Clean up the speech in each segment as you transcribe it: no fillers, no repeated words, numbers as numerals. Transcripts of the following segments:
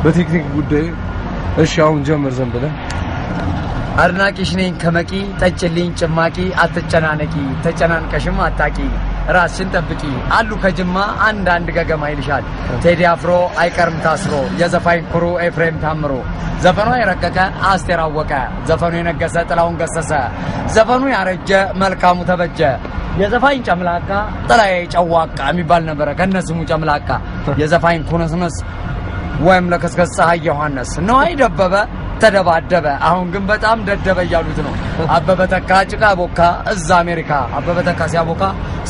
በቴክኒክ ጉዳይ እሺ አሁን ጀምር ዘን ብለን አድናቂሽ ነኝ ከመቂ ጠጭልኝ ጭማቂ አትጨናነቂ ተጨናንቀሽም አታቂ ራስሽን ጠብቂ አሉ ከጅማ አንድ ገገማ ይልሻል ቴዲ አፍሮ አይቀርም ታስሮ የዘፋኝ ኩሩ ኤፍሬም ታምሮ ዘፈኑ የረቀቀ አስቴር አወቀ ዘፈኑ የነገሰ ጥላውን ገሰሰ ዘፈኑ ያረጀ መልካሙ ተበጀ የዘፋኝ ጨምላቃ ጥላዬ ጨዋቃ የሚባል ነበር ከነስሙ ጨምላቃ የዘፋኝ ኩነስነስ ወይም ለከስከስ ፀሐይ ዮሐንስ ነው አይደበበ ተደባደበ አሁን ግን በጣም ደደበ ያሉት ነው አበበ ተካ ጭቃ ቦካ እዛ አሜሪካ አበበ ተካ ሲያቦካ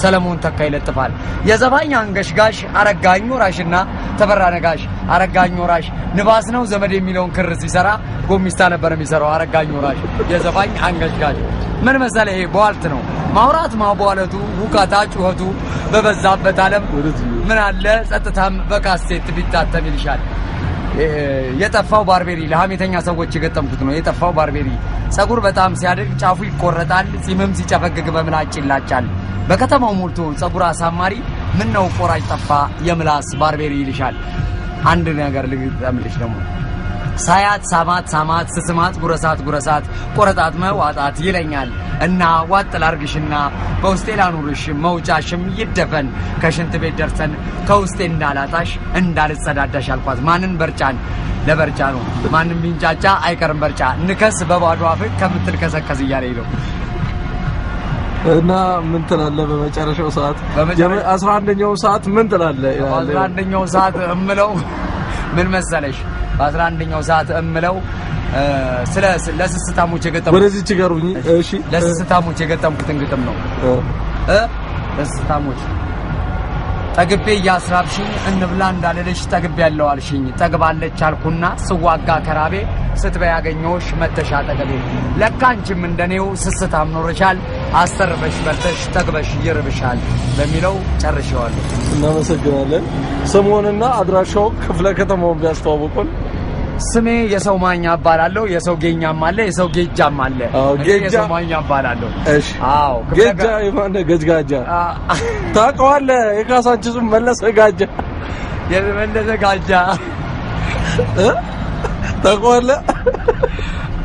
ሰለሞን ተካ ይለጥፋል የዘፋኝ አንገሽጋሽ አረጋኝ ወራሽና ተበራ ነጋሽ አረጋኝ ወራሽ ንባስ ነው ዘመድ የሚለውን ክር ሲሰራ ጎሚስታ ነበር የሚሰራው አረጋኝ ወራሽ የዘፋኝ አንገሽጋሽ ምን መሰለ ይሄ በዋልት ነው ማውራት ማባለቱ ሁካታ ጩኸቱ በበዛበት ዓለም ምን አለ ጸጥታም በካሴት ቢታተም ይልሻል የጠፋው ባርቤሪ ለሐሜተኛ ሰዎች የገጠምኩት ነው የጠፋው ባርቤሪ ጸጉር በጣም ሲያድግ ጫፉ ይቆረጣል ጺምም ሲጨፈግግ በምላጭ ይላጫል በከተማው ሞልቶ ጸጉር አሳማሪ ምን ነው ቆራጭ ጠፋ የምላስ ባርቤሪ ይልሻል አንድ ነገር ልግጠምልሽ ደግሞ ሳያት ሳማት ስስማት ጉረሳት ቆረጣት መዋጣት ይለኛል እና ዋጥ ላርግሽና በውስጤ ላኑርሽ መውጫሽም ይደፈን ከሽንት ቤት ደርሰን ከውስጤ እንዳላጣሽ እንዳልጸዳዳሽ አልኳት ማንን በርጫን ለበርጫ ነው ማንም ቢንጫጫ አይቀርም በርጫ ንከስ በባዶ አፍ ከምትል ከሰከዝ ይያለኝ ነው እና ምን ትላለህ በመጨረሻው ሰዓት 11ኛው ሰዓት ምን ትላለህ 11ኛው ሰዓት እምለው ምን መሰለሽ በ11ኛው ሰዓት እምለው ስለ ለስስታሞች የገጠምኩት ወደዚህ ጋሩኝ እሺ ለስስታሞች የገጠምኩትን ግጥም ነው ለስስታሞች ጠግቤ ያስራብሽኝ እንብላ እንዳለልሽ ጠግቤ ያለው አልሽኝ ጠግባለች አልኩና ስዋጋ ከራቤ ስትበይ ያገኘውሽ መተሻ ጠገቤ ለካንቺም እንደኔው ስስታም ኖርሻል አስተርበሽ በርተሽ ጠግበሽ ይርብሻል በሚለው ጨርሻለሁ እናመሰግናለን ስሙንና አድራሻው ክፍለ ከተማውን ቢያስተዋውቁን ስሜ የሰው ማኛ አባላለሁ የሰው ጌኛም አለ የሰው ጌጃም አለ የሰው ማኛ አባላለሁ እሺ አዎ ጌጃ የማነ ገጅጋጃ ታውቀዋለህ የካሳንቺሱም መለሰ ጋጃ የመለሰ ጋጃ ታውቀዋለህ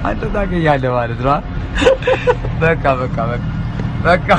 አንተ ታውቂያለህ ማለት ነው በቃ